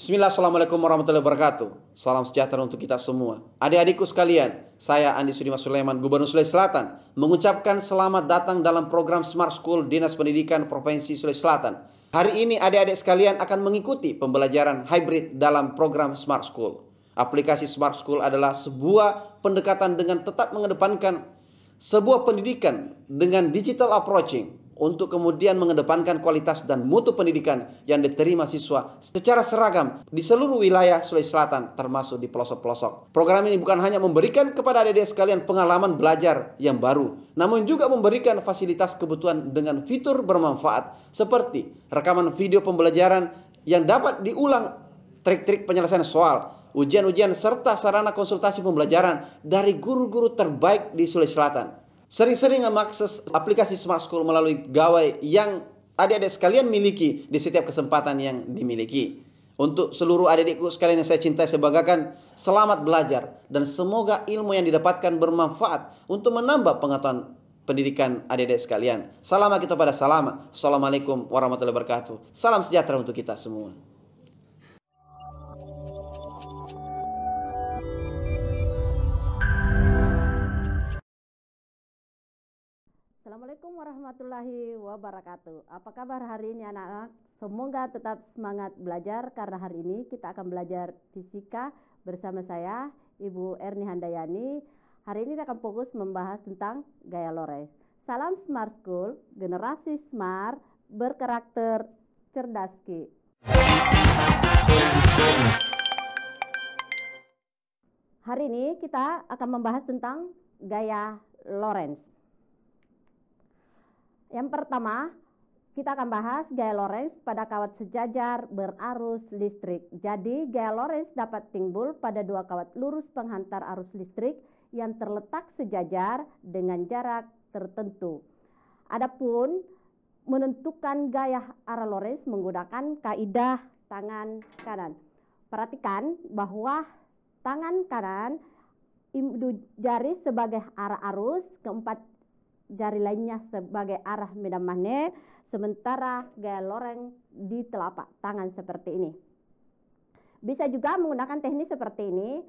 Bismillah, Assalamualaikum warahmatullahi wabarakatuh. Salam sejahtera untuk kita semua. Adik-adikku sekalian, saya Andi Sudimas Sulaiman, Gubernur Sulawesi Selatan, mengucapkan selamat datang dalam program Smart School Dinas Pendidikan Provinsi Sulawesi Selatan. Hari ini adik-adik sekalian akan mengikuti pembelajaran hybrid dalam program Smart School. Aplikasi Smart School adalah sebuah pendekatan dengan tetap mengedepankan sebuah pendidikan dengan digital approaching, untuk kemudian mengedepankan kualitas dan mutu pendidikan yang diterima siswa secara seragam di seluruh wilayah Sulawesi Selatan, termasuk di pelosok-pelosok. Program ini bukan hanya memberikan kepada adik-adik sekalian pengalaman belajar yang baru, namun juga memberikan fasilitas kebutuhan dengan fitur bermanfaat seperti rekaman video pembelajaran yang dapat diulang, trik-trik penyelesaian soal, ujian-ujian, serta sarana konsultasi pembelajaran dari guru-guru terbaik di Sulawesi Selatan. Sering-sering mengakses aplikasi Smart School melalui gawai yang adik-adik sekalian miliki di setiap kesempatan yang dimiliki. Untuk seluruh adik-adikku sekalian yang saya cintai, saya banggakan, selamat belajar dan semoga ilmu yang didapatkan bermanfaat untuk menambah pengetahuan pendidikan adik-adik sekalian. Salam kita pada salam. Assalamualaikum warahmatullahi wabarakatuh. Salam sejahtera untuk kita semua. Assalamualaikum warahmatullahi wabarakatuh. Apa kabar hari ini anak-anak? Semoga tetap semangat belajar karena hari ini kita akan belajar fisika bersama saya, Ibu Erni Handayani. Hari ini kita akan fokus membahas tentang gaya Lorentz. Salam Smart School, generasi smart, berkarakter cerdas Ki. Hari ini kita akan membahas tentang gaya Lorentz. Yang pertama, kita akan bahas gaya Lorentz pada kawat sejajar berarus listrik. Jadi, gaya Lorentz dapat timbul pada dua kawat lurus penghantar arus listrik yang terletak sejajar dengan jarak tertentu. Adapun menentukan gaya arah Lorentz menggunakan kaidah tangan kanan. Perhatikan bahwa tangan kanan jari sebagai arah arus, keempat jari lainnya sebagai arah medan magnet, sementara gaya Lorentz di telapak tangan seperti ini. Bisa juga menggunakan teknik seperti ini.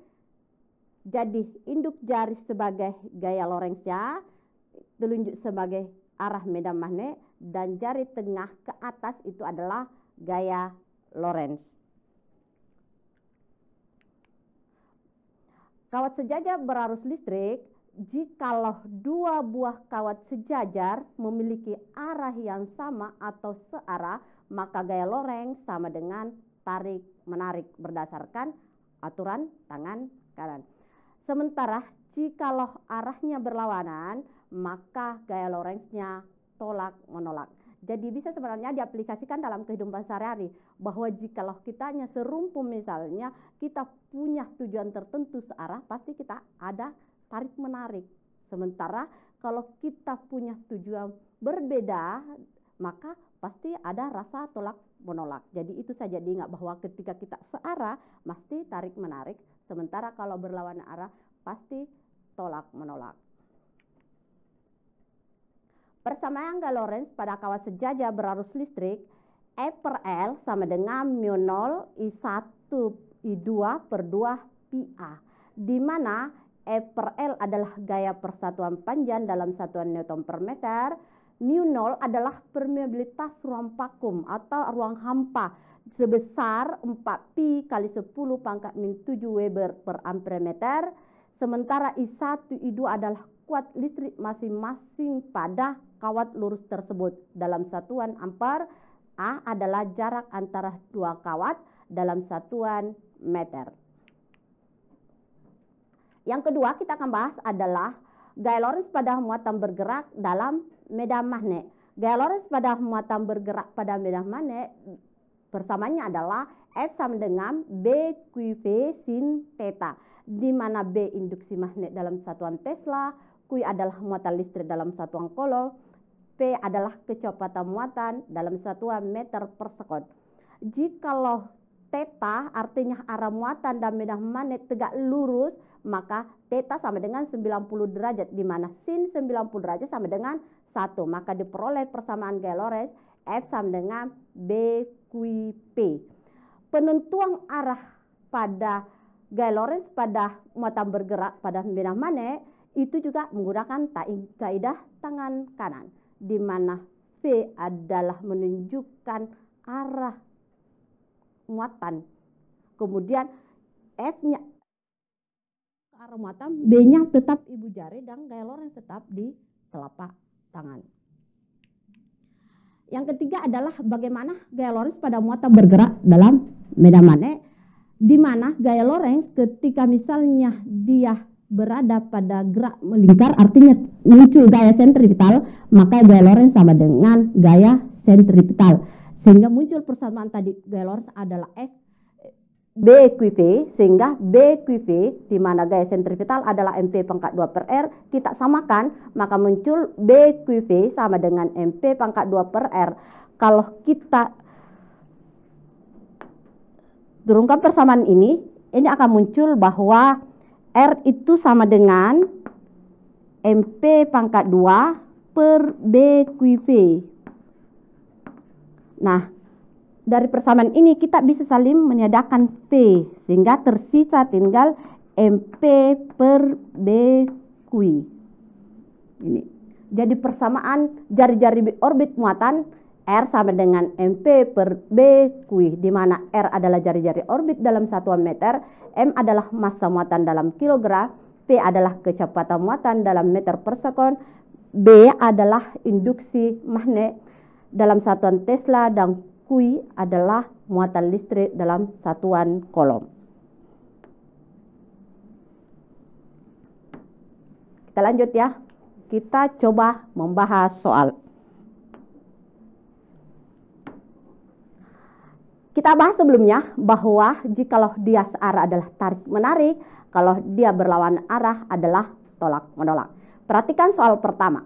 Jadi induk jari sebagai gaya Lorentz-nya, telunjuk sebagai arah medan magnet, dan jari tengah ke atas itu adalah gaya Lorentz. Kawat sejajar berarus listrik, jikalau dua buah kawat sejajar memiliki arah yang sama atau searah, maka gaya Lorentz sama dengan tarik-menarik berdasarkan aturan tangan kanan. Sementara jikalau arahnya berlawanan, maka gaya Lorentz-nya tolak-menolak. Jadi bisa sebenarnya diaplikasikan dalam kehidupan sehari-hari, bahwa jikalau kitanya serumpun misalnya, kita punya tujuan tertentu searah, pasti kita ada tarik-menarik. Sementara kalau kita punya tujuan berbeda, maka pasti ada rasa tolak-menolak. Jadi itu saja diingat bahwa ketika kita searah, pasti tarik-menarik. Sementara kalau berlawanan arah, pasti tolak-menolak. Persamaan gaya Lorentz pada kawat sejajar berarus listrik, E per L sama dengan mu0 I1 I2 per 2 pi A, di mana E per L adalah gaya persatuan panjang dalam satuan Newton per meter, mu0 adalah permeabilitas ruang vakum atau ruang hampa sebesar 4 pi kali 10 pangkat min 7 Weber per ampere meter, sementara I1 I2 adalah kuat listrik masing-masing pada kawat lurus tersebut dalam satuan ampere. A adalah jarak antara dua kawat dalam satuan meter. Yang kedua kita akan bahas adalah gaya Lorentz pada muatan bergerak dalam medan magnet. Gaya Lorentz pada muatan bergerak pada medan magnet persamaannya adalah F sama dengan B QV sin theta, di mana B induksi magnet dalam satuan Tesla, Q adalah muatan listrik dalam satuan Coulomb, P adalah kecepatan muatan dalam satuan meter per sekon. Jikalau theta artinya arah muatan dan medan magnet tegak lurus, maka theta sama dengan 90 derajat, di mana sin 90 derajat sama dengan 1. Maka diperoleh persamaan gaya Lorentz F sama dengan BQP. penentuan arah pada gaya Lorentz pada muatan bergerak pada bidang mana itu juga menggunakan kaidah tangan kanan, di mana V adalah menunjukkan arah muatan, kemudian F-nya ke arah muatan, B-nya tetap ibu jari dan gaya Lorentz tetap di telapak tangan. Yang ketiga adalah bagaimana gaya Lorentz pada muatan bergerak dalam medan mana, di mana gaya Lorentz ketika misalnya dia berada pada gerak melingkar, artinya muncul gaya sentripetal, maka gaya Lorentz sama dengan gaya sentripetal, sehingga muncul persamaan tadi gaya Lorentz adalah F B equi V, sehingga B equi V di mana gaya sentripetal adalah MP pangkat 2 per R, kita samakan, maka muncul B equi V sama dengan MP pangkat 2 per R. Kalau kita turunkan persamaan ini akan muncul bahwa R itu sama dengan MP pangkat 2 per B equi V. Nah, dari persamaan ini kita bisa saling meniadakan V, sehingga tersisa tinggal MP per B equi. Ini. Jadi persamaan jari-jari orbit muatan R sama dengan MP per B equi, di mana R adalah jari-jari orbit dalam satuan meter, M adalah massa muatan dalam kilogram, P adalah kecepatan muatan dalam meter per sekon, B adalah induksi magnet dalam satuan Tesla, dan Q adalah muatan listrik dalam satuan kolom. Kita lanjut ya. Kita coba membahas soal. Kita bahas sebelumnya bahwa jikalau dia searah adalah tarik menarik, kalau dia berlawanan arah adalah tolak menolak. Perhatikan soal pertama.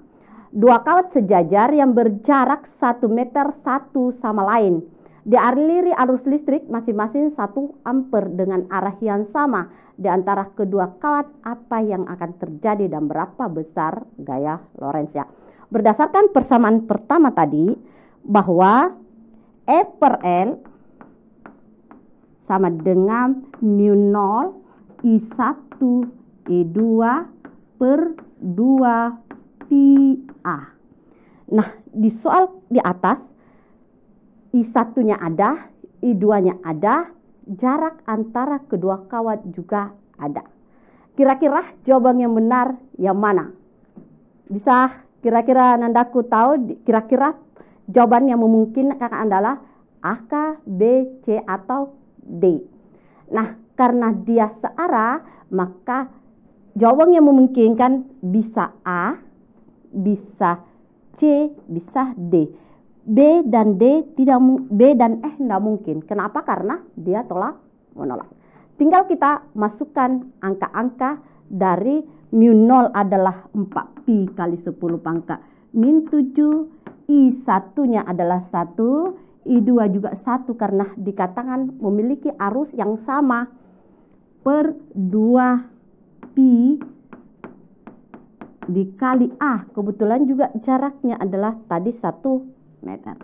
Dua kawat sejajar yang berjarak 1 meter satu sama lain, dialiri arus listrik masing-masing 1 ampere dengan arah yang sama. Di antara kedua kawat, apa yang akan terjadi dan berapa besar gaya Lorentz ya? Berdasarkan persamaan pertama tadi, bahwa F per L sama dengan mu 0 I1 I2 per 2 pi A. Nah, di soal di atas I1-nya ada, I2-nya ada, jarak antara kedua kawat juga ada. Kira-kira jawaban yang benar yang mana? Bisa kira-kira Nandaku tahu, kira-kira jawaban yang memungkinkan adalah A, B, C, atau D. Nah, karena dia searah, maka jawaban yang memungkinkan bisa A, bisa C, bisa D. B dan D tidak, B dan E tidak mungkin. Kenapa? Karena dia tolak menolak. Tinggal kita masukkan angka-angka dari mu 0 adalah 4 pi kali 10 pangkat min 7, I1-nya adalah 1, I2 juga 1 karena dikatakan memiliki arus yang sama, per 2 pi dikali A. Kebetulan juga jaraknya adalah tadi 1 meter.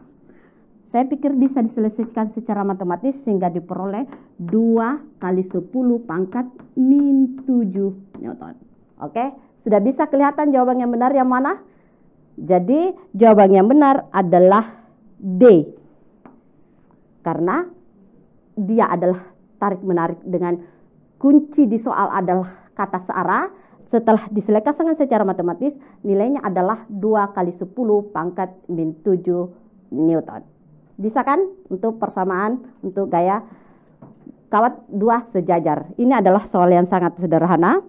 Saya pikir bisa diselesaikan secara matematis sehingga diperoleh 2 kali 10 pangkat min 7 Newton. Oke, sudah bisa kelihatan jawaban yang benar yang mana? Jadi jawaban yang benar adalah D. Karena dia adalah tarik menarik dengan kunci di soal adalah kata searah. Setelah diselesaikan secara matematis, nilainya adalah 2 kali 10 pangkat min 7 Newton. Bisa kan untuk persamaan untuk gaya kawat 2 sejajar. Ini adalah soal yang sangat sederhana.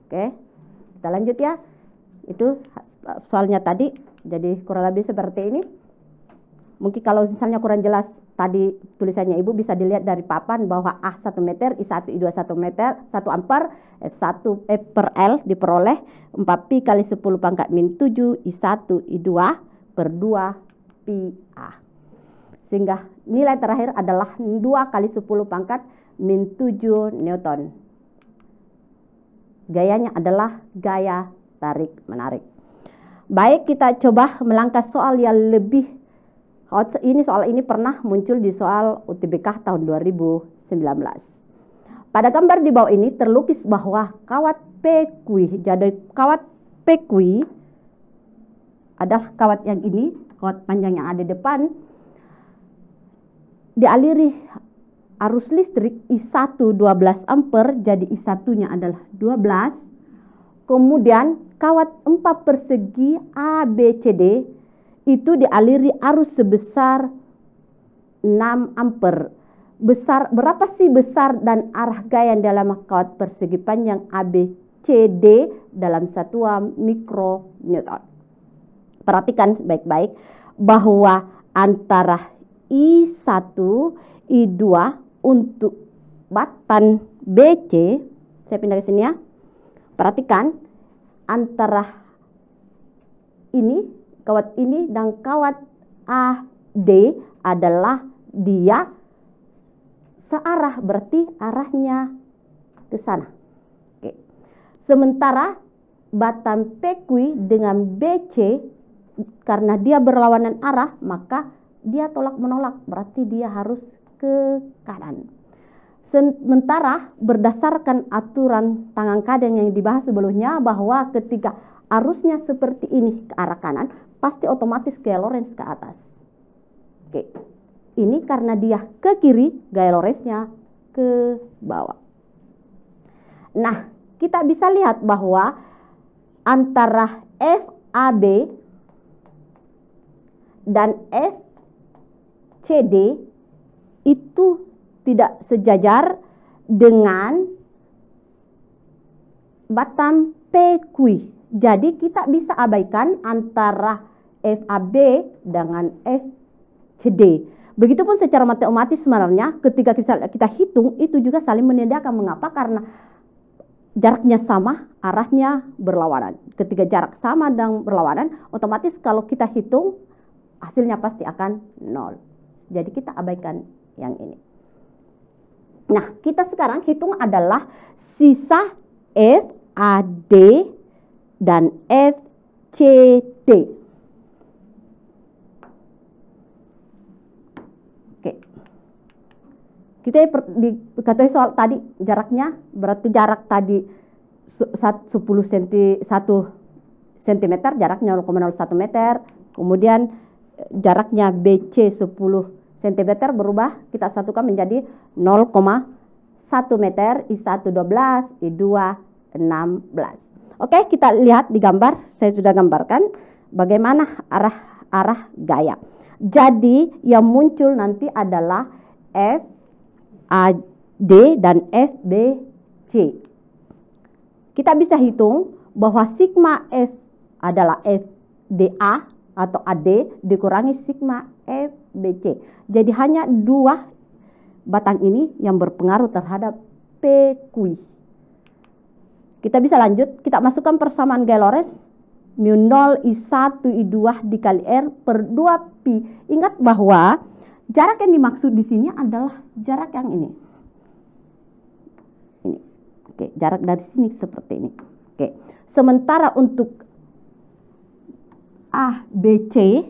Oke, kita lanjut ya. Itu soalnya tadi, jadi kurang lebih seperti ini. Mungkin kalau misalnya kurang jelas tadi tulisannya Ibu bisa dilihat dari papan bahwa A 1 meter, I1, I2 1 meter, 1 ampere, F1 F per L diperoleh 4 pi kali 10 pangkat min 7, I1, I2 per 2 pi A. Sehingga nilai terakhir adalah 2 kali 10 pangkat min 7 Newton. Gayanya adalah gaya tarik menarik. Baik, kita coba melangkah soal yang lebih Soal ini pernah muncul di soal UTBK tahun 2019. Pada gambar di bawah ini terlukis bahwa kawat PQ. Jadi kawat PQ adalah kawat yang ini, kawat panjang yang ada di depan, dialiri arus listrik I1 12 ampere, jadi I1-nya adalah 12. Kemudian kawat 4 persegi ABCD itu dialiri arus sebesar 6 ampere. Berapa sih besar dan arah gaya dalam kawat persegi panjang ABCD dalam satuan mikronewton? Perhatikan baik-baik bahwa antara I1, I2 untuk batang BC, saya pindah ke sini ya. Perhatikan antara ini, kawat ini dan kawat AD adalah dia searah, berarti arahnya ke sana. Oke. Sementara batang PQ dengan BC, karena dia berlawanan arah, maka dia tolak menolak, berarti dia harus ke kanan. Sementara berdasarkan aturan tangan kadang yang dibahas sebelumnya, bahwa ketika arusnya seperti ini ke arah kanan, pasti otomatis gaya Lorentz ke atas. Oke. Ini karena dia ke kiri, gaya Lorentz-nya ke bawah. Nah, kita bisa lihat bahwa antara FAB dan FCD itu tidak sejajar dengan batang PQ. Jadi kita bisa abaikan antara FAB dengan FCD. Begitupun secara matematis sebenarnya ketika kita hitung itu juga saling menandakan. Mengapa? Karena jaraknya sama, arahnya berlawanan. Ketika jarak sama dan berlawanan, otomatis kalau kita hitung hasilnya pasti akan 0. Jadi kita abaikan yang ini. Nah, kita sekarang hitung adalah sisa FAD dan FCD. Oke. Kita diketahui soal tadi jaraknya, berarti jarak tadi 1 cm, jaraknya 0,01 meter. Kemudian jaraknya BC 10 cm berubah, kita satukan menjadi 0,1 meter, I1 12, I2 16. Oke, kita lihat di gambar, saya sudah gambarkan bagaimana arah gaya. Jadi yang muncul nanti adalah FAD dan FBC. Kita bisa hitung bahwa sigma F adalah FDA atau AD dikurangi sigma FBC. Jadi hanya dua batang ini yang berpengaruh terhadap PQ. Kita bisa lanjut, kita masukkan persamaan gaya Lorentz mu 0 I1 I2 dikali R per 2 pi. Ingat bahwa jarak yang dimaksud di sini adalah jarak yang ini. Ini. Oke, jarak dari sini seperti ini. Oke. Sementara untuk A, B, C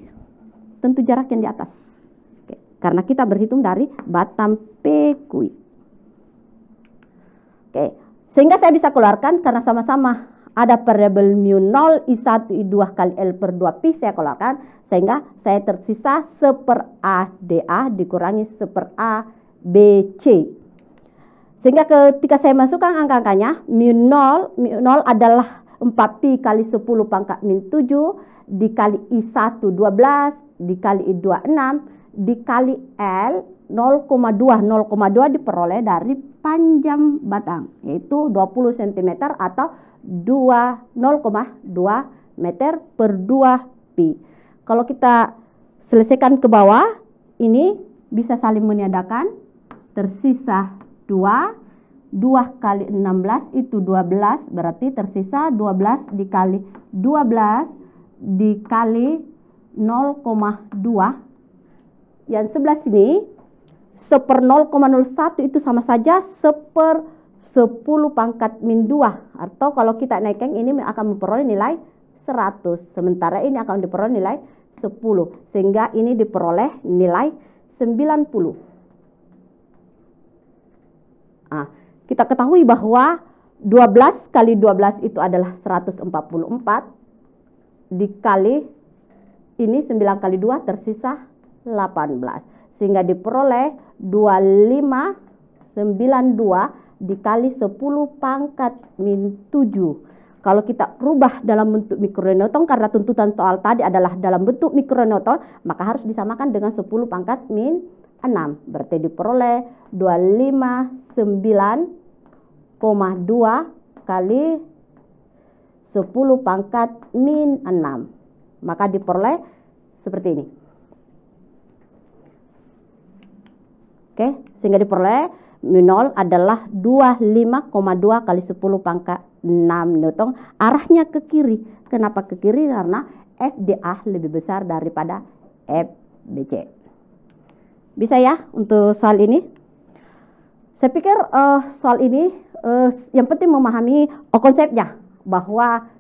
tentu jarak yang di atas. Oke. Karena kita berhitung dari batang PQ. Oke. Sehingga saya bisa keluarkan karena sama-sama ada variabel mu 0 I1 I2 kali L per 2 pi, saya keluarkan sehingga saya tersisa 1 per A DA dikurangi 1 per A BC. Sehingga ketika saya masukkan angka-angkanya, mu 0 adalah 4 pi kali 10 pangkat min 7 dikali I1 12 dikali I2 6 dikali L 0,2 diperoleh dari panjang batang, yaitu 20 cm atau 0,2 meter per 2 pi. Kalau kita selesaikan ke bawah, ini bisa saling meniadakan, tersisa 2 kali 16 itu 12, berarti tersisa 12 dikali 12 dikali 0,2. Yang sebelah sini 1 per 0,01 itu sama saja 1 per 10 pangkat min 2. Atau kalau kita naikkan ini akan memperoleh nilai 100. Sementara ini akan diperoleh nilai 10. Sehingga ini diperoleh nilai 90. Nah, kita ketahui bahwa 12 kali 12 itu adalah 144. Dikali ini 9 kali 2 tersisa 18. Sehingga diperoleh 2592 dikali 10 pangkat min 7. Kalau kita rubah dalam bentuk mikronewton, karena tuntutan soal tadi adalah dalam bentuk mikronewton, maka harus disamakan dengan 10 pangkat min 6. Berarti diperoleh 259,2 kali 10 pangkat min 6. Maka diperoleh seperti ini. Oke, sehingga diperoleh min 0 adalah 25,2 kali 10 pangkat 6 Newton. Arahnya ke kiri. Kenapa ke kiri? Karena FDA lebih besar daripada FBC. Bisa ya untuk soal ini? Saya pikir soal ini yang penting memahami konsepnya, bahwa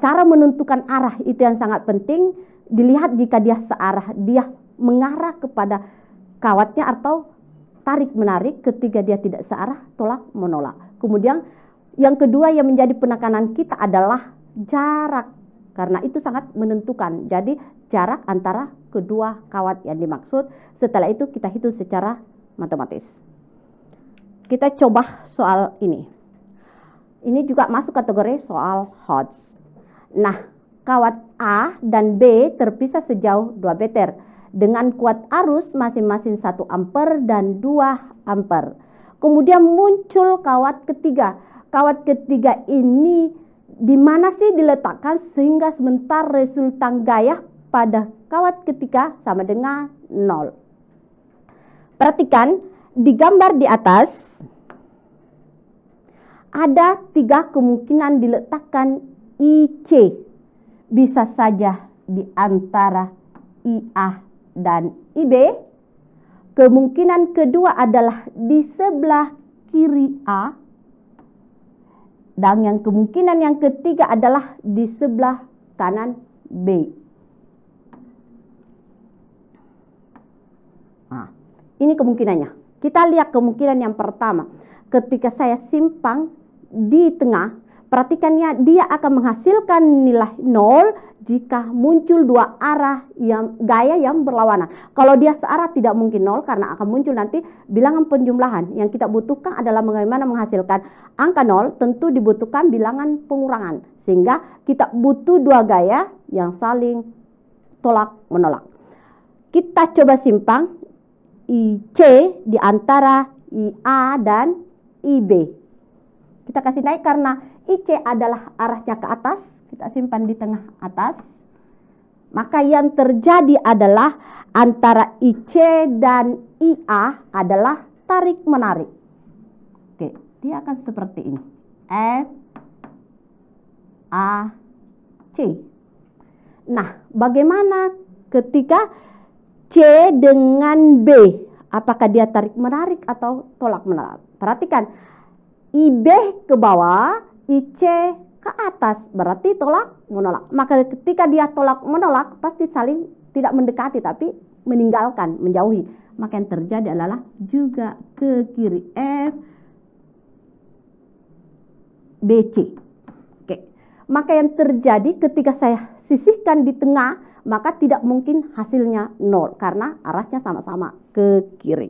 cara menentukan arah itu yang sangat penting. Dilihat jika dia searah, dia mengarah kepada kawatnya atau tarik menarik. Ketika dia tidak searah, tolak menolak. Kemudian yang kedua yang menjadi penekanan kita adalah jarak, karena itu sangat menentukan. Jadi jarak antara kedua kawat yang dimaksud. Setelah itu kita hitung secara matematis. Kita coba soal ini. Ini juga masuk kategori soal Hodge. Nah, kawat A dan B terpisah sejauh 2 meter dengan kuat arus masing-masing 1 ampere dan 2 ampere. Kemudian muncul kawat ketiga. Kawat ketiga ini di mana sih diletakkan sehingga sementara resultan gaya pada kawat ketiga sama dengan 0. Perhatikan di gambar di atas ada 3 kemungkinan diletakkan IC. Bisa saja di antara IA dan IB. Kemungkinan kedua adalah di sebelah kiri A. Dan yang kemungkinan yang ketiga adalah di sebelah kanan B. Nah, ini kemungkinannya. Kita lihat kemungkinan yang pertama. Ketika saya simpang di tengah, perhatikannya dia akan menghasilkan nilai 0 jika muncul 2 arah yang gaya yang berlawanan. Kalau dia searah tidak mungkin 0 karena akan muncul nanti bilangan penjumlahan. Yang kita butuhkan adalah bagaimana menghasilkan angka 0, tentu dibutuhkan bilangan pengurangan. Sehingga kita butuh 2 gaya yang saling tolak menolak. Kita coba simpang IC di antara IA dan IB. Kita kasih naik karena IC adalah arahnya ke atas. Kita simpan di tengah atas. Maka yang terjadi adalah antara IC dan IA adalah tarik menarik. Oke, dia akan seperti ini. F A C. Nah, bagaimana ketika C dengan B? Apakah dia tarik menarik atau tolak menolak? Perhatikan, IB ke bawah, IC ke atas, berarti tolak menolak. Maka ketika dia tolak menolak, pasti saling tidak mendekati tapi meninggalkan, menjauhi. Maka yang terjadi adalah juga ke kiri F BC. Oke. Maka yang terjadi ketika saya sisihkan di tengah, maka tidak mungkin hasilnya 0 karena arahnya sama-sama ke kiri.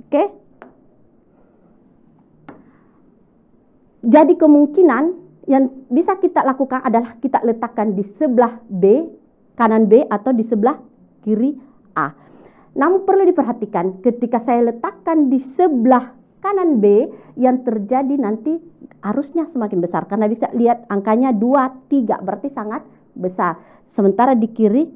Oke. Jadi kemungkinan yang bisa kita lakukan adalah kita letakkan di sebelah B, kanan B, atau di sebelah kiri A. Namun perlu diperhatikan ketika saya letakkan di sebelah kanan B, yang terjadi nanti arusnya semakin besar. Karena bisa lihat angkanya 2, 3, berarti sangat besar. Sementara di kiri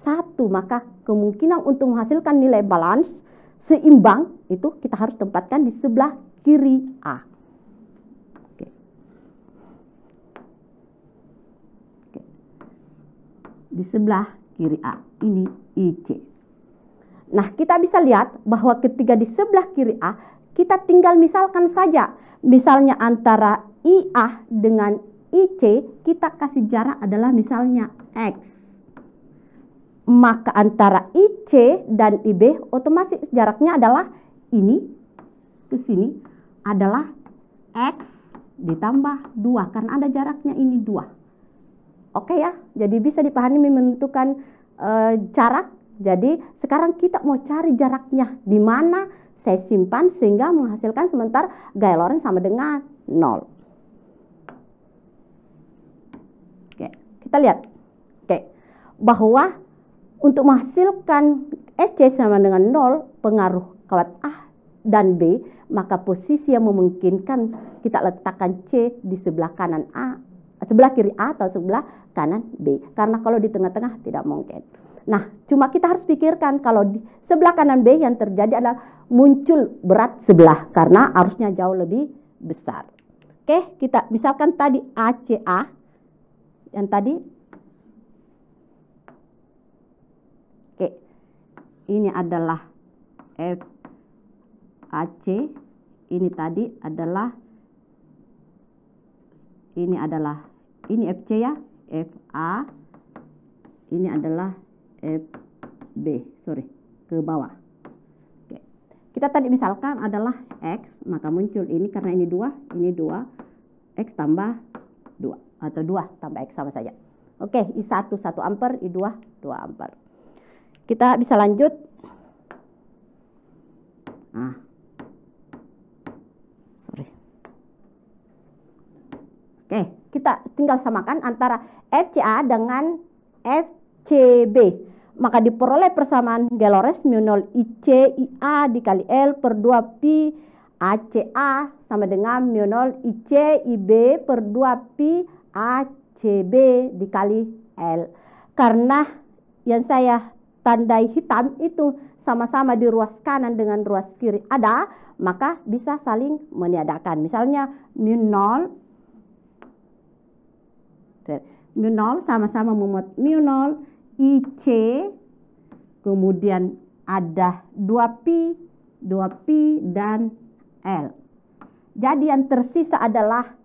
1, maka kemungkinan untuk menghasilkan nilai balance, seimbang, itu kita harus tempatkan di sebelah kiri A. Di sebelah kiri A, ini IC. Nah, kita bisa lihat bahwa ketika di sebelah kiri A, kita tinggal misalkan saja. Misalnya antara IA dengan IC, kita kasih jarak adalah misalnya X. maka antara IC dan IB otomatis jaraknya adalah ini ke sini adalah X ditambah 2 karena ada jaraknya ini 2. Oke ya, jadi bisa dipahami menentukan jarak. Jadi sekarang kita mau cari jaraknya di mana saya simpan sehingga menghasilkan sementara gaya Lorentz sama dengan 0. Oke, kita lihat. Oke, bahwa untuk menghasilkan FC sama dengan 0 pengaruh kawat A dan B, maka posisi yang memungkinkan kita letakkan C di sebelah kanan A, sebelah kiri A atau sebelah kanan B. Karena kalau di tengah-tengah tidak mungkin. Nah, cuma kita harus pikirkan kalau di sebelah kanan B yang terjadi adalah muncul berat sebelah karena arusnya jauh lebih besar. Oke, kita misalkan tadi ACA yang tadi. Oke, ini adalah FAC, ini tadi adalah ini FC ya, FA, ini adalah FB, ke bawah. Oke. Kita tadi misalkan adalah X, maka muncul ini karena ini 2, X tambah 2 atau 2 tambah X sama saja. Oke, I1 1 ampere, I2 2 ampere. Kita bisa lanjut. Oke, kita tinggal samakan antara FCA dengan FCB. Maka diperoleh persamaan gaya Lorentz mu 0 IC IA dikali L per 2 pi ACA sama dengan mu 0 IC IB per 2 pi ACB dikali L. Karena yang saya tandai hitam itu sama-sama di ruas kanan dengan ruas kiri ada, maka bisa saling meniadakan. Misalnya mu 0 sama-sama memuat mu 0 IC, kemudian ada 2pi dan L. Jadi yang tersisa adalah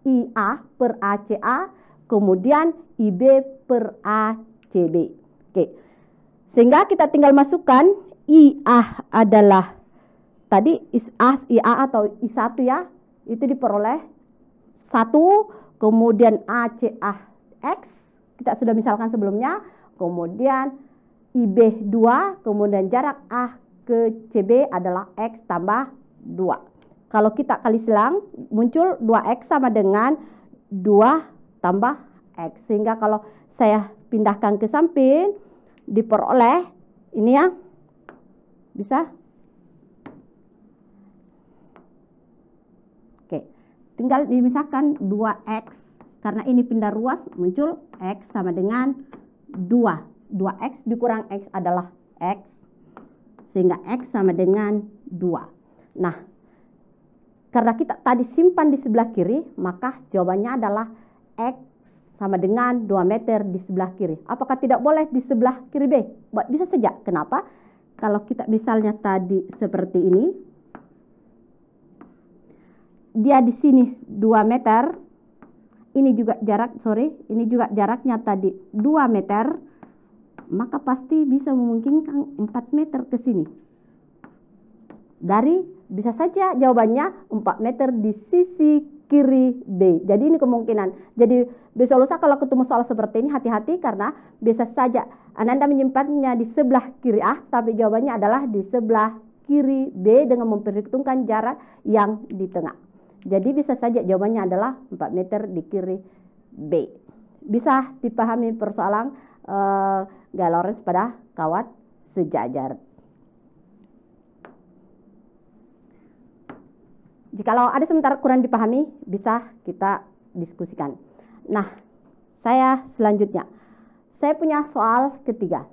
IA per ACA, kemudian IB per ACB. Oke. Sehingga kita tinggal masukkan IA adalah tadi IA atau I1 ya, itu diperoleh 1, kemudian ACA X, kita sudah misalkan sebelumnya, kemudian IB 2, kemudian jarak A ke CB adalah X tambah 2. Kalau kita kali silang, muncul 2X sama dengan 2 tambah X. Sehingga kalau saya pindahkan ke samping, diperoleh, ini ya, bisa. Oke, tinggal dimisahkan 2X. Karena ini pindah ruas, muncul X sama dengan 2. 2X dikurang X adalah X. Sehingga X sama dengan 2. Nah, karena kita tadi simpan di sebelah kiri, maka jawabannya adalah X sama dengan 2 meter di sebelah kiri. Apakah tidak boleh di sebelah kiri B? Bisa saja. Kenapa? Kalau kita misalnya tadi seperti ini, dia di sini 2 meter, ini juga jaraknya tadi 2 meter, maka pasti bisa memungkinkan 4 meter ke sini. Bisa saja jawabannya 4 meter di sisi kiri B. Jadi ini kemungkinan. Jadi besok lusa kalau ketemu soal seperti ini hati-hati karena bisa saja Anda menyimpannya di sebelah kiri A, tapi jawabannya adalah di sebelah kiri B dengan memperhitungkan jarak yang di tengah. Jadi bisa saja jawabannya adalah 4 meter di kiri B. Bisa dipahami persoalan gaya Lorentz pada kawat sejajar. Jikalau ada sementara kurang dipahami, bisa kita diskusikan. Nah, selanjutnya, saya punya soal ketiga.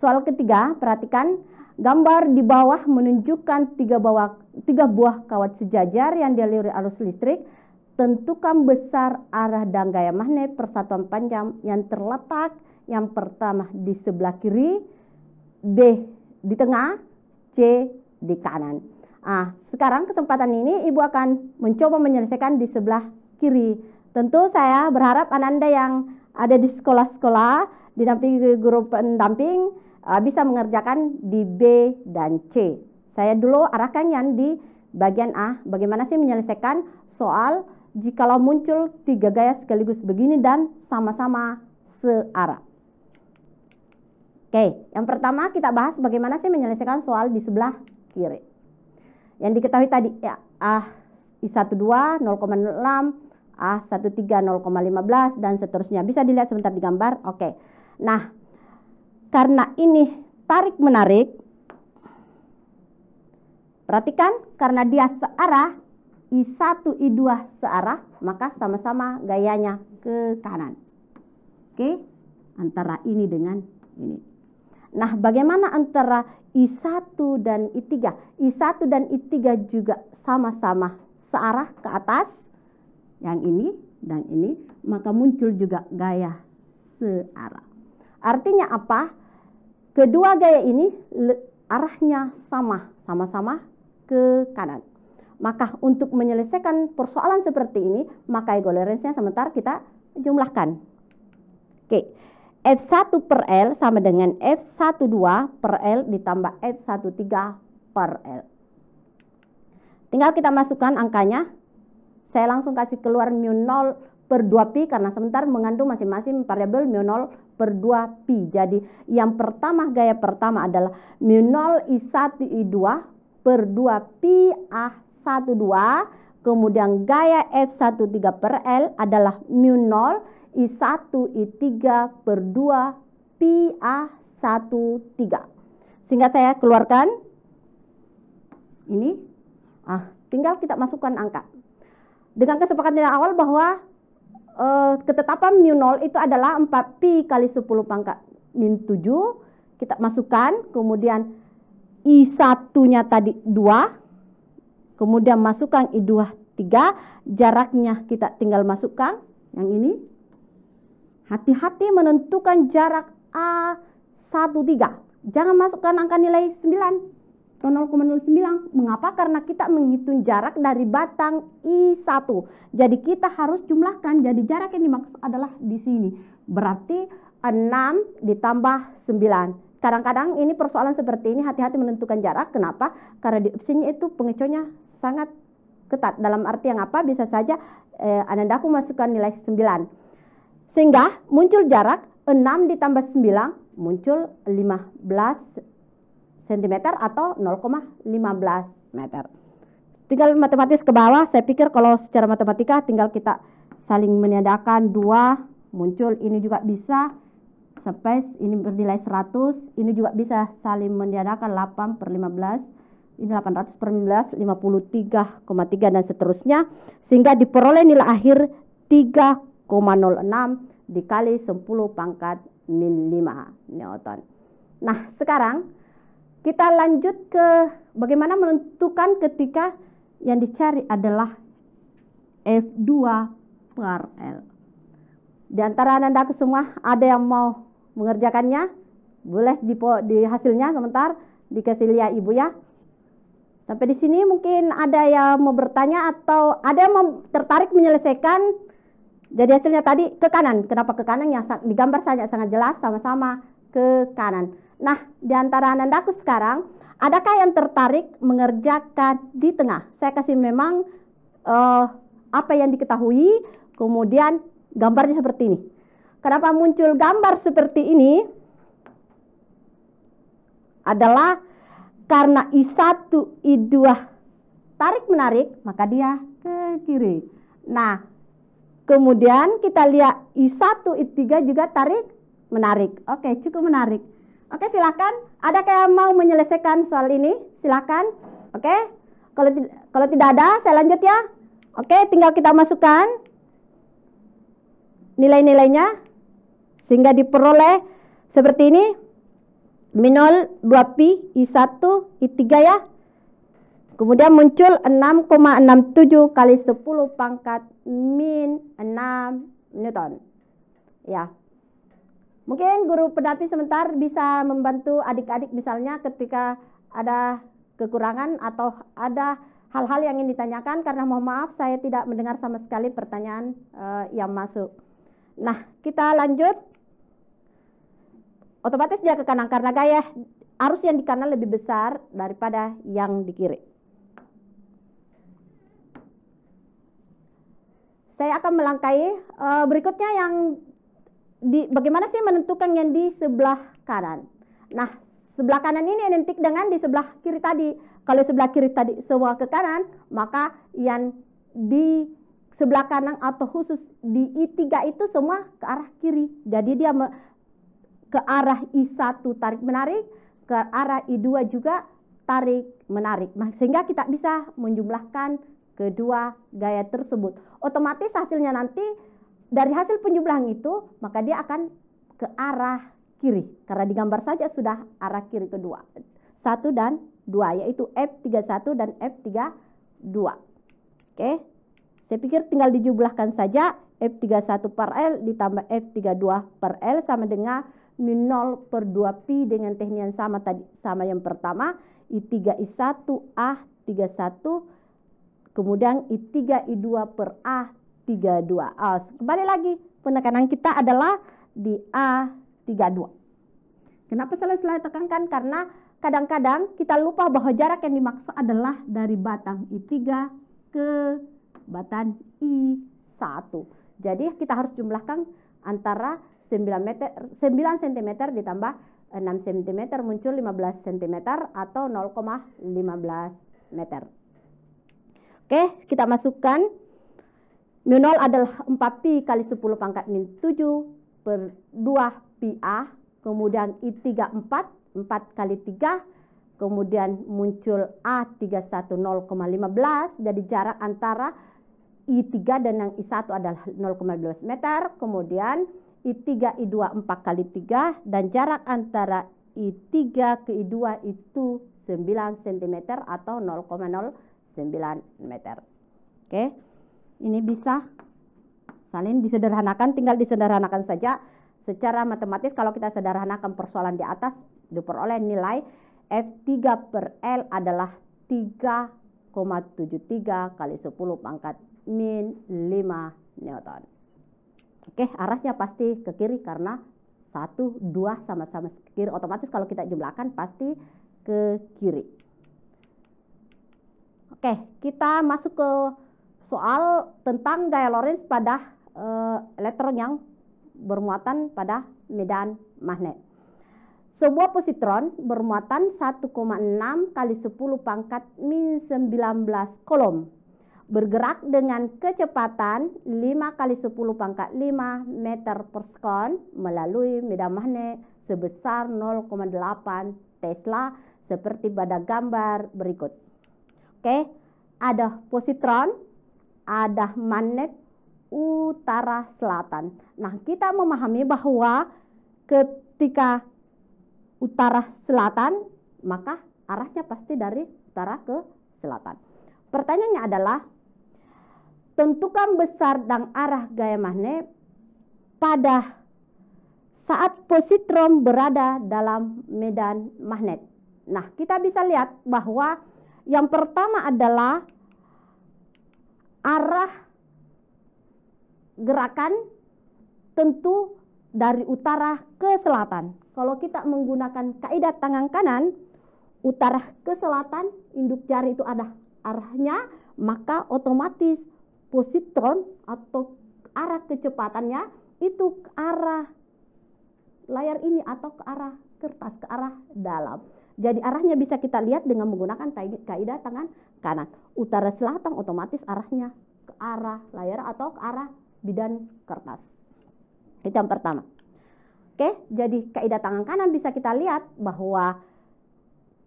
Soal ketiga, perhatikan gambar di bawah menunjukkan tiga buah kawat sejajar yang dialiri arus listrik. Tentukan besar arah dan gaya magnet persatuan panjang yang terletak yang pertama di sebelah kiri, B di tengah, C di kanan. Sekarang kesempatan ini Ibu akan mencoba menyelesaikan di sebelah kiri. Tentu saya berharap Anda yang ada di sekolah-sekolah didampingi guru pendamping bisa mengerjakan di B dan C. Saya dulu arahkan yang di bagian A, bagaimana sih menyelesaikan soal jikalau muncul 3 gaya sekaligus begini dan sama-sama searah. Oke, yang pertama kita bahas bagaimana sih menyelesaikan soal di sebelah kiri. Yang diketahui tadi ya, I12 0,6, A13 0,15 dan seterusnya. Bisa dilihat sebentar di gambar. Oke. Nah, karena ini tarik menarik, perhatikan karena dia searah, I1, I2 searah, maka sama-sama gayanya ke kanan. Oke, antara ini dengan ini. Nah, bagaimana antara I1 dan I3? I1 dan I3 juga sama-sama searah ke atas, yang ini dan ini, maka muncul juga gaya searah. Artinya apa? Kedua gaya ini arahnya sama-sama ke kanan. Maka untuk menyelesaikan persoalan seperti ini, maka equivalencenya sebentar kita jumlahkan. Oke, F1 per L sama dengan F12 per L ditambah F13 per L. Tinggal kita masukkan angkanya. Saya langsung kasih keluar mu0 per 2pi karena sebentar mengandung masing-masing variabel mu0 per 2pi. Jadi yang pertama, gaya pertama adalah mu0 I1 I2 per 2pi A12. Kemudian gaya F13 per L adalah mu0 I1 I3 per 2pi A13. Sehingga saya keluarkan ini. Tinggal kita masukkan angka. Dengan kesepakatan yang awal bahwa ketetapan mu0 itu adalah 4pi kali 10 pangkat min 7. Kita masukkan, kemudian I1-nya tadi 2. Kemudian masukkan I2 3. Jaraknya kita tinggal masukkan yang ini. Hati-hati menentukan jarak A13. Jangan masukkan angka nilai 9. 0,09. Mengapa? Karena kita menghitung jarak dari batang I1. Jadi kita harus jumlahkan. Jadi jarak yang dimaksud adalah di sini. Berarti 6 ditambah 9. Kadang-kadang ini persoalan seperti ini hati-hati menentukan jarak. Kenapa? Karena di opsinya itu pengecohnya sangat ketat. Dalam arti yang apa? Bisa saja Anandaku masukkan nilai 9. Sehingga muncul jarak 6 ditambah 9 muncul 15 cm atau 0,15 meter. Tinggal matematis ke bawah. Saya pikir kalau secara matematika tinggal kita saling meniadakan 2, muncul ini juga bisa. Space ini bernilai 100, ini juga bisa saling meniadakan 8 per 15. Ini 800 per 15, 53,3 dan seterusnya. Sehingga diperoleh nilai akhir 3,06 dikali 10 pangkat min 5 Newton. Nah, sekarang kita lanjut ke bagaimana menentukan ketika yang dicari adalah F2 per L. Di antara Anandaku semua ada yang mau mengerjakannya? Boleh di hasilnya sebentar dikasih lihat Ibu ya. Sampai di sini mungkin ada yang mau bertanya atau ada yang mau tertarik menyelesaikan. Jadi hasilnya tadi ke kanan. Kenapa ke kanan? Yang digambar saja sangat jelas sama-sama ke kanan. Nah, di antara Anandaku sekarang, adakah yang tertarik mengerjakan di tengah? Saya kasih memang apa yang diketahui, kemudian gambarnya seperti ini. Kenapa muncul gambar seperti ini? Adalah karena I1, I2 tarik-menarik, maka dia ke kiri. Nah, kemudian kita lihat I1, I3 juga tarik-menarik. Oke, cukup menarik. Oke, silakan. Adakah yang mau menyelesaikan soal ini? Silakan. Oke. Kalau tidak ada, saya lanjut ya. Oke, tinggal kita masukkan nilai-nilainya sehingga diperoleh seperti ini. Min0 2pi I1 I3 ya. Kemudian muncul 6,67 kali 10 pangkat min 6 Newton. Ya. Mungkin guru pendamping sebentar bisa membantu adik-adik misalnya ketika ada kekurangan atau ada hal-hal yang ingin ditanyakan, karena mohon maaf saya tidak mendengar sama sekali pertanyaan yang masuk. Nah, kita lanjut. otomatis dia ke kanan karena gaya arus yang di kanan lebih besar daripada yang di kiri. Saya akan melangkahi berikutnya yang bagaimana sih menentukan yang di sebelah kanan. Nah, sebelah kanan ini identik dengan di sebelah kiri tadi. Kalau sebelah kiri tadi semua ke kanan, maka yang di sebelah kanan atau khusus di I3 itu semua ke arah kiri. Jadi dia ke arah I1 tarik menarik, ke arah I2 juga tarik menarik. Sehingga kita bisa menjumlahkan kedua gaya tersebut. Otomatis hasilnya nanti dari hasil penjumlahan itu maka dia akan ke arah kiri. Karena digambar saja sudah arah kiri kedua. 1 dan 2 yaitu F31 dan F32. Oke. Saya pikir tinggal dijumlahkan saja F31 per L ditambah F32 per L sama dengan min 0 per 2pi dengan teknik yang sama tadi. Sama yang pertama I3 I1 A31 kemudian I3 I2 per A32. Kembali lagi penekanan kita adalah di A32. Kenapa selalu tekankan? Karena kadang-kadang kita lupa bahwa jarak yang dimaksud adalah dari batang I3 ke batang I1. Jadi kita harus jumlahkan antara 9 cm ditambah 6 cm muncul 15 cm atau 0,15 meter. Oke, kita masukkan min 0 adalah 4pi kali 10 pangkat min 7 per 2pi A. Kemudian I3 4 kali 3. Kemudian muncul A31 0,15. Jadi jarak antara I3 dan yang I1 adalah 0,12 meter. Kemudian I3 I2 4 kali 3. Dan jarak antara I3 ke I2 itu 9 cm atau 0,09 meter. Oke, ini bisa saling disederhanakan, tinggal disederhanakan saja. Secara matematis kalau kita sederhanakan persoalan di atas diperoleh nilai F3 per L adalah 3,73 kali 10 pangkat min 5 Newton. Oke, arahnya pasti ke kiri karena 1, 2 sama-sama ke kiri. Otomatis kalau kita jumlahkan pasti ke kiri. Oke, kita masuk ke soal tentang gaya Lorentz pada elektron yang bermuatan pada medan magnet. Sebuah positron bermuatan 1,6 kali 10 pangkat min 19 kolom bergerak dengan kecepatan 5 kali 10 pangkat 5 meter per sekon melalui medan magnet sebesar 0,8 Tesla seperti pada gambar berikut. Oke, ada positron, ada magnet utara selatan. Nah, kita memahami bahwa ketika utara selatan, maka arahnya pasti dari utara ke selatan. Pertanyaannya adalah, tentukan besar dan arah gaya magnet pada saat positron berada dalam medan magnet. Nah, kita bisa lihat bahwa yang pertama adalah arah gerakan tentu dari utara ke selatan. Kalau kita menggunakan kaidah tangan kanan, utara ke selatan, induk jari itu ada arahnya, maka otomatis positron atau arah kecepatannya itu ke arah layar ini atau ke arah kertas, ke arah dalam. Jadi arahnya bisa kita lihat dengan menggunakan kaidah tangan kanan. Utara selatan otomatis arahnya ke arah layar atau ke arah bidan kertas. Itu yang pertama. Oke, jadi kaidah tangan kanan bisa kita lihat bahwa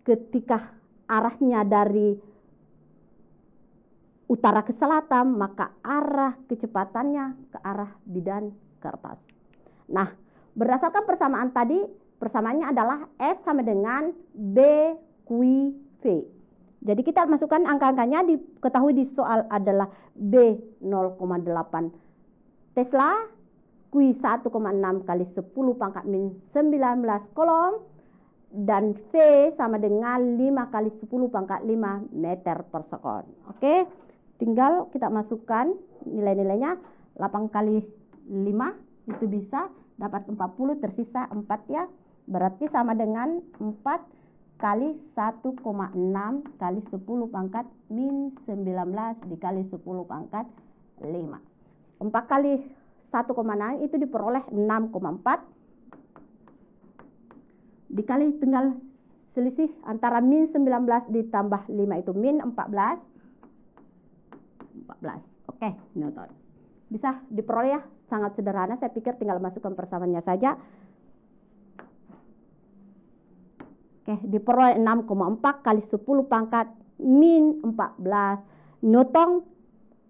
ketika arahnya dari utara ke selatan, maka arah kecepatannya ke arah bidan kertas. Nah, berdasarkan persamaan tadi, persamaannya adalah F sama dengan B Q V. Jadi kita masukkan angka-angkanya, diketahui di soal adalah B 0,8 Tesla, Q 1,6 kali 10 pangkat min 19 kolom, dan V sama dengan 5 kali 10 pangkat 5 meter per sekon. Oke, tinggal kita masukkan nilai-nilainya. 8 kali 5 itu bisa dapat 40, tersisa 4 ya. Berarti sama dengan 4 kali 1,6 kali 10 pangkat min 19 dikali 10 pangkat 5. 4 kali 1,6 itu diperoleh 6,4 dikali tinggal selisih antara min 19 ditambah 5 itu min 14. Oke, Newton. Bisa diperoleh ya, sangat sederhana. Saya pikir tinggal masukkan persamaannya saja. Oke, diperoleh 6,4 kali 10 pangkat min 14 Newton.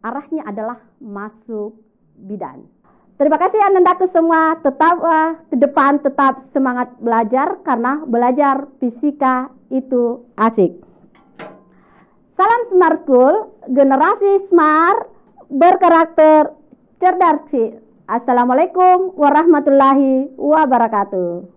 Arahnya adalah masuk bidan. Terima kasih anandaku semua. Tetap ke depan tetap semangat belajar karena belajar fisika itu asik. Salam Smart School, generasi smart berkarakter cerdas. Assalamualaikum warahmatullahi wabarakatuh.